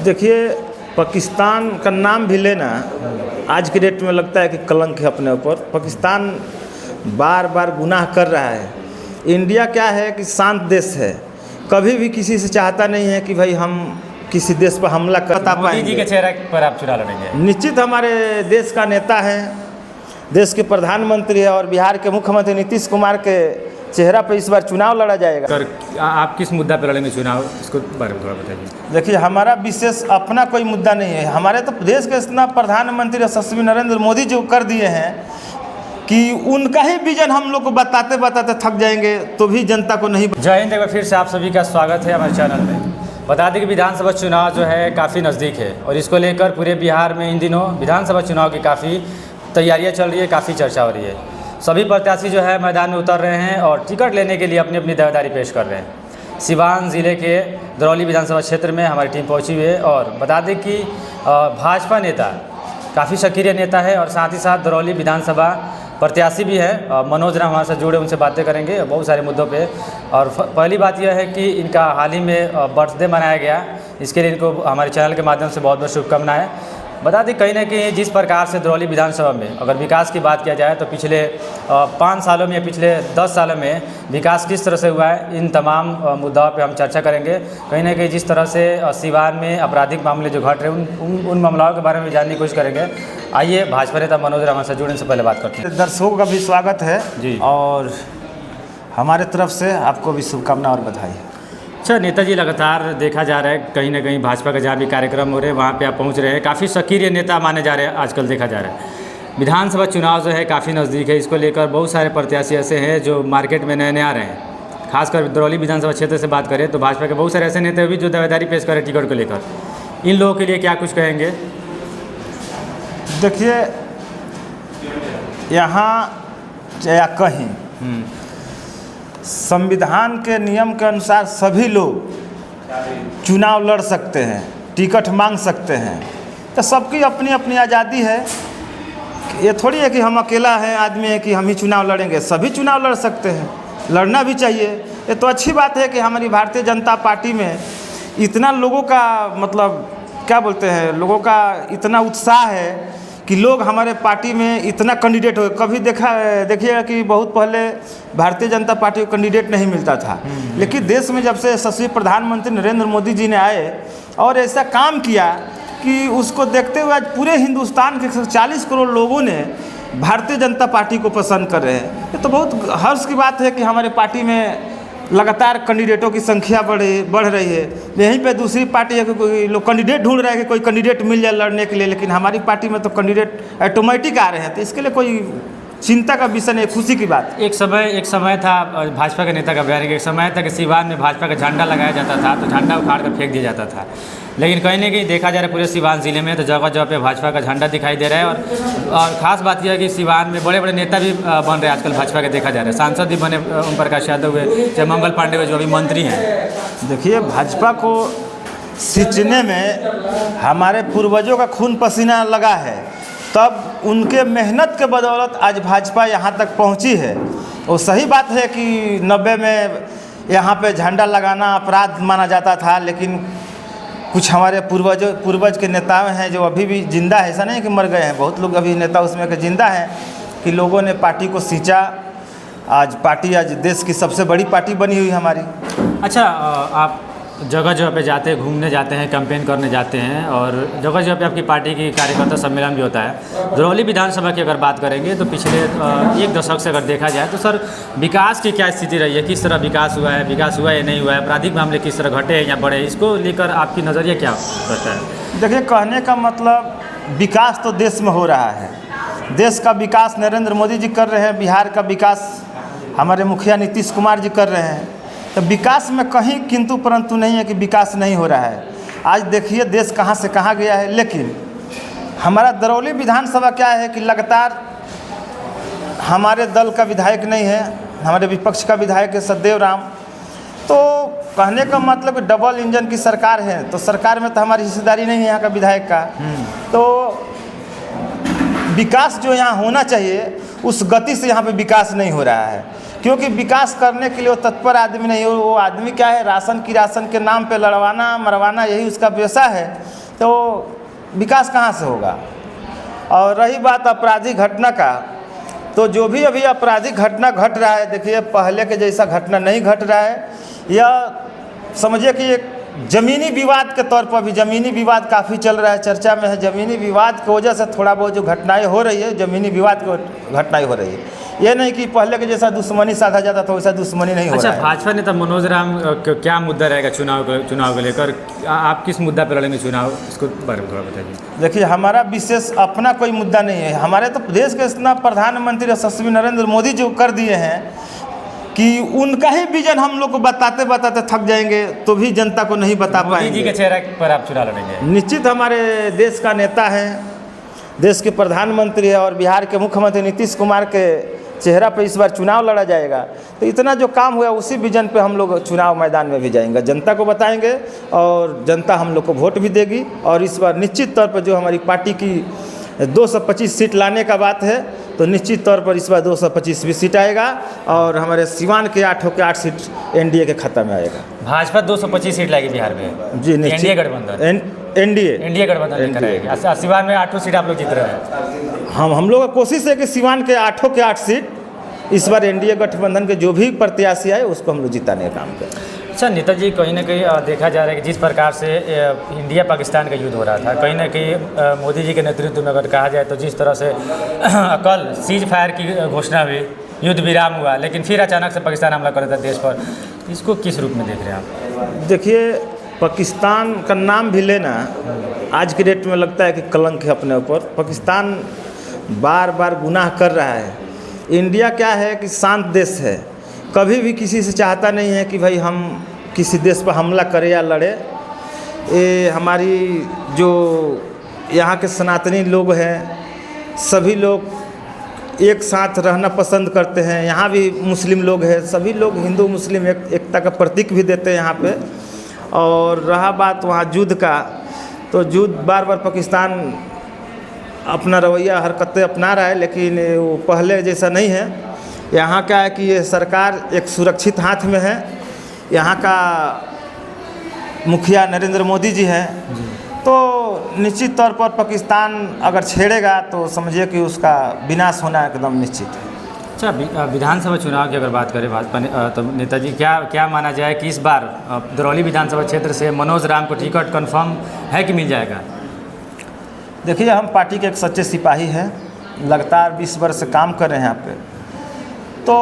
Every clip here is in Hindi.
देखिए, पाकिस्तान का नाम भी लेना आज की डेट में लगता है कि कलंक है अपने ऊपर। पाकिस्तान बार बार गुनाह कर रहा है। इंडिया क्या है कि शांत देश है, कभी भी किसी से चाहता नहीं है कि भाई हम किसी देश पर हमला कर पाएंगे। मोदी जी के चेहरे पर आप चुनाव लड़ेंगे? निश्चित हमारे देश का नेता है, देश के प्रधानमंत्री है और बिहार के मुख्यमंत्री नीतीश कुमार के चेहरा पर इस बार चुनाव लड़ा जाएगा। सर, आप किस मुद्दा पर लड़ेंगे चुनाव, इसको बारे में थोड़ा बताइए। देखिए, हमारा विशेष अपना कोई मुद्दा नहीं है। हमारे तो देश के इतना प्रधानमंत्री यशस्वी नरेंद्र मोदी जो कर दिए हैं कि उनका ही विजन हम लोग को बताते बताते थक जाएंगे तो भी जनता को नहीं। जय हिंद। एक बार फिर से आप सभी का स्वागत है हमारे चैनल में। बता दें कि विधानसभा चुनाव जो है काफ़ी नज़दीक है और इसको लेकर पूरे बिहार में इन दिनों विधानसभा चुनाव की काफ़ी तैयारियां चल रही है, काफ़ी चर्चा हो रही है। सभी प्रत्याशी जो है मैदान में उतर रहे हैं और टिकट लेने के लिए अपनी अपनी दावेदारी पेश कर रहे हैं। सिवान ज़िले के दरौली विधानसभा क्षेत्र में हमारी टीम पहुंची हुई है और बता दें कि भाजपा नेता काफ़ी सक्रिय नेता है और साथ ही साथ दरौली विधानसभा प्रत्याशी भी है। मनोज राम हमारे साथ जुड़े, उनसे बातें करेंगे बहुत सारे मुद्दों पे। और पहली बात यह है कि इनका हाल ही में बर्थडे मनाया गया, इसके लिए इनको हमारे चैनल के माध्यम से बहुत बहुत शुभकामनाएं। बता दें कहीं ना कहीं जिस प्रकार से दरौली विधानसभा में अगर विकास की बात किया जाए तो पिछले 5 सालों में या पिछले 10 सालों में विकास किस तरह से हुआ है, इन तमाम मुद्दाओं पे हम चर्चा करेंगे। कहीं ना कहीं जिस तरह से सिवान में आपराधिक मामले जो घट रहे हैं उन मामलों के बारे में जानने की कोशिश करेंगे। आइए भाजपा नेता मनोज राम से जुड़ने से पहले बात करते हैं। दर्शकों का भी स्वागत है जी और हमारे तरफ से आपको भी शुभकामना और बधाई। अच्छा, नेताजी लगातार देखा जा रहा है कहीं ना कहीं भाजपा का जहाँ भी कार्यक्रम हो रहे हैं वहाँ पे आप पहुँच रहे हैं, काफ़ी सक्रिय नेता माने जा रहे हैं आजकल देखा जा रहा है। विधानसभा चुनाव जो है काफ़ी नज़दीक है, इसको लेकर बहुत सारे प्रत्याशी ऐसे हैं जो मार्केट में नए नए आ रहे हैं। खासकर दरौली विधानसभा क्षेत्र से बात करें तो भाजपा के बहुत सारे ऐसे नेता भी जो दावेदारी पेश करें टिकट को लेकर। इन लोगों के लिए क्या कुछ कहेंगे? देखिए, यहाँ या कहीं संविधान के नियम के अनुसार सभी लोग चुनाव लड़ सकते हैं, टिकट मांग सकते हैं। तो सबकी अपनी अपनी आज़ादी है। ये थोड़ी है कि हम अकेला है आदमी है कि हम ही चुनाव लड़ेंगे। सभी चुनाव लड़ सकते हैं, लड़ना भी चाहिए। ये तो अच्छी बात है कि हमारी भारतीय जनता पार्टी में इतना लोगों का मतलब क्या बोलते हैं, लोगों का इतना उत्साह है कि लोग हमारे पार्टी में इतना कैंडिडेट हो। कभी देखिएगा कि बहुत पहले भारतीय जनता पार्टी को कैंडिडेट नहीं मिलता था, लेकिन देश में जब से यशस्वी प्रधानमंत्री नरेंद्र मोदी जी ने आए और ऐसा काम किया कि उसको देखते हुए आज पूरे हिंदुस्तान के 40 करोड़ लोगों ने भारतीय जनता पार्टी को पसंद कर रहे हैं। ये तो बहुत हर्ष की बात है कि हमारे पार्टी में लगातार कैंडिडेटों की संख्या बढ़ रही है। यहीं पे दूसरी पार्टी है कि कोई लोग कैंडिडेट ढूंढ रहे हैं कि कोई कैंडिडेट मिल जाए लड़ने के लिए, लेकिन हमारी पार्टी में तो कैंडिडेट ऑटोमेटिक आ रहे हैं। तो इसके लिए कोई चिंता का विषय नहीं, खुशी की बात। एक समय था भाजपा के नेता का बयान, एक समय था कि सिवान में भाजपा का झंडा लगाया जाता था तो झंडा उखाड़ कर फेंक दिया जाता था। लेकिन कहीं ना कहीं देखा जा रहा है पूरे सिवान ज़िले में तो जगह जगह पे भाजपा का झंडा दिखाई दे रहा है। और ख़ास बात यह है कि सिवान में बड़े बड़े नेता भी बन रहे हैं आजकल भाजपा के, देखा जा रहा है। सांसद भी बने, ओम प्रकाश यादव हुए, चाहे मंगल पांडे हुए जो अभी मंत्री हैं। देखिए, भाजपा को सींचने में हमारे पूर्वजों का खून पसीना लगा है, तब उनके मेहनत के बदौलत आज भाजपा यहाँ तक पहुँची है। और सही बात है कि 90 में यहाँ पे झंडा लगाना अपराध माना जाता था, लेकिन कुछ हमारे पूर्वज के नेता हैं जो अभी भी जिंदा है। ऐसा नहीं कि मर गए हैं, बहुत लोग अभी नेता उसमें के जिंदा हैं कि लोगों ने पार्टी को सींचा। आज पार्टी आज देश की सबसे बड़ी पार्टी बनी हुई हमारी। अच्छा, आप जगह जगह पे जाते हैं, घूमने जाते हैं, कैंपेन करने जाते हैं और जगह जगह पे आपकी पार्टी की कार्यकर्ता सम्मेलन भी होता है। दरौली विधानसभा की अगर बात करेंगे तो पिछले 1 दशक से अगर देखा जाए तो सर विकास की क्या स्थिति रही है, किस तरह विकास हुआ है या नहीं हुआ है, आपराधिक मामले किस तरह घटे हैं या बढ़े, इसको लेकर आपकी नज़रिया क्या रहता है? देखिए, कहने का मतलब विकास तो देश में हो रहा है। देश का विकास नरेंद्र मोदी जी कर रहे हैं, बिहार का विकास हमारे मुखिया नीतीश कुमार जी कर रहे हैं। तो विकास में कहीं किंतु परंतु नहीं है कि विकास नहीं हो रहा है। आज देखिए देश कहाँ से कहाँ गया है। लेकिन हमारा दरौली विधानसभा क्या है कि लगातार हमारे दल का विधायक नहीं है, हमारे विपक्ष का विधायक है सतदेव राम। तो कहने का मतलब डबल इंजन की सरकार है, तो सरकार में तो हमारी हिस्सेदारी नहीं है यहाँ का विधायक का। तो विकास जो यहाँ होना चाहिए उस गति से यहाँ पे विकास नहीं हो रहा है, क्योंकि विकास करने के लिए वो तत्पर आदमी नहीं है। वो आदमी क्या है, राशन के नाम पे लड़वाना मरवाना, यही उसका व्यवसाय है। तो विकास कहाँ से होगा। और रही बात आपराधिक घटना का, तो जो भी अभी आपराधिक घटना घट रहा है, देखिए पहले के जैसा घटना नहीं घट रहा है। यह समझिए कि एक ज़मीनी विवाद के तौर पर भी, ज़मीनी विवाद काफ़ी चल रहा है, चर्चा में है। ज़मीनी विवाद की वजह से थोड़ा बहुत जो घटनाएं हो रही है, ज़मीनी विवाद की घटनाएं हो रही है। ये नहीं कि पहले के जैसा दुश्मनी साधा जाता था वैसा दुश्मनी नहीं हो रहा है। भाजपा नेता मनोज राम क्या मुद्दा रहेगा चुनाव को लेकर, आप किस मुद्दा पर लड़ेंगे चुनाव, इसको बारे में थोड़ा बताइए। देखिए हमारा विशेष अपना कोई मुद्दा नहीं है। हमारे तो देश के इतना प्रधानमंत्री यशस्वी नरेंद्र मोदी जो कर दिए हैं कि उनका ही विजन हम लोग को बताते बताते थक जाएंगे तो भी जनता को नहीं बता पाएंगे। मोदी जी के चेहरे पर आप चुनाव लड़ेंगे? निश्चित हमारे देश का नेता है, देश के प्रधानमंत्री है और बिहार के मुख्यमंत्री नीतीश कुमार के चेहरा पे इस बार चुनाव लड़ा जाएगा। तो इतना जो काम हुआ उसी विजन पे हम लोग चुनाव मैदान में भी जाएंगे, जनता को बताएंगे और जनता हम लोग को वोट भी देगी। और इस बार निश्चित तौर पर जो हमारी पार्टी की 225 सीट लाने का बात है, तो निश्चित तौर पर इस बार 225 भी सीट आएगा और हमारे सिवान के 8 के 8 सीट एनडीए के खाता में आएगा। भाजपा 225 सीट लाएगी बिहार में? जी निश्चित। एनडीए गठबंधन एनडीए गठबंधन लेकर आएगी। सिवान में 8 सीट आप लोग जीत रहे हैं। हम लोग का कोशिश है कि सिवान के 8 के 8 सीट इस बार एनडीए गठबंधन के जो भी प्रत्याशी आए उसको हम लोग जिताने का काम करें। अच्छा नेताजी, कहीं ना कहीं देखा जा रहा है कि जिस प्रकार से इंडिया पाकिस्तान का युद्ध हो रहा था, कहीं ना कहीं मोदी जी के नेतृत्व में अगर कहा जाए तो जिस तरह से कल सीज फायर की घोषणा हुई, युद्ध विराम हुआ, लेकिन फिर अचानक से पाकिस्तान हमला कर देता देश पर, इसको किस रूप में देख रहे हैं आप? देखिए पाकिस्तान का नाम भी लेना आज के डेट में लगता है कि कलंक है अपने ऊपर। पाकिस्तान बार बार गुनाह कर रहा है। इंडिया क्या है कि शांत देश है, कभी भी किसी से चाहता नहीं है कि भाई हम किसी देश पर हमला करें या लड़े। ये हमारी जो यहाँ के सनातनी लोग हैं, सभी लोग एक साथ रहना पसंद करते हैं। यहाँ भी मुस्लिम लोग हैं, सभी लोग हिंदू मुस्लिम एकता का प्रतीक भी देते हैं यहाँ पे। और रहा बात वहाँ युद्ध का, तो युद्ध बार बार पाकिस्तान अपना रवैया हरकतें अपना रहा है, लेकिन वो पहले जैसा नहीं है। यहाँ क्या है कि ये सरकार एक सुरक्षित हाथ में है। यहाँ का मुखिया नरेंद्र मोदी जी हैं, तो निश्चित तौर पर पाकिस्तान अगर छेड़ेगा तो समझिए कि उसका विनाश होना एकदम निश्चित है। अच्छा, विधानसभा चुनाव की अगर बात करें भाजपा तो नेताजी क्या माना जाए कि इस बार दरौली विधानसभा क्षेत्र से मनोज राम को टिकट कन्फर्म है कि मिल जाएगा? देखिए हम पार्टी के एक सच्चे सिपाही हैं, लगातार 20 वर्ष से काम कर रहे हैं यहाँ पे, तो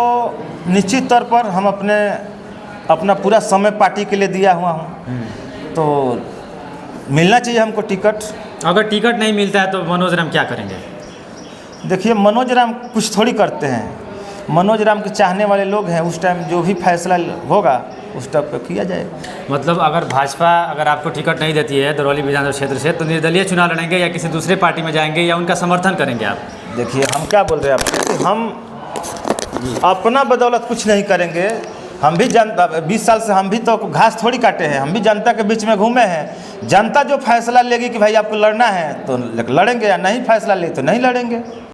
निश्चित तौर पर हम अपना पूरा समय पार्टी के लिए दिया हुआ हूँ, तो मिलना चाहिए हमको टिकट। अगर टिकट नहीं मिलता है तो मनोज राम क्या करेंगे? देखिए मनोज राम कुछ थोड़ी करते हैं, मनोज राम के चाहने वाले लोग हैं। उस टाइम जो भी फैसला होगा उस टाइप पर किया जाएगा। मतलब अगर भाजपा अगर आपको टिकट नहीं देती है दरौली विधानसभा क्षेत्र से, तो निर्दलीय चुनाव लड़ेंगे या किसी दूसरे पार्टी में जाएंगे या उनका समर्थन करेंगे आप? देखिए हम क्या बोल रहे हैं आपको, हम अपना बदौलत कुछ नहीं करेंगे। हम भी जनता 20 साल से हम भी तो घास थोड़ी काटे हैं, हम भी जनता के बीच में घूमे हैं। जनता जो फैसला लेगी कि भाई आपको लड़ना है तो लड़ेंगे, या नहीं फैसला ले तो नहीं लड़ेंगे।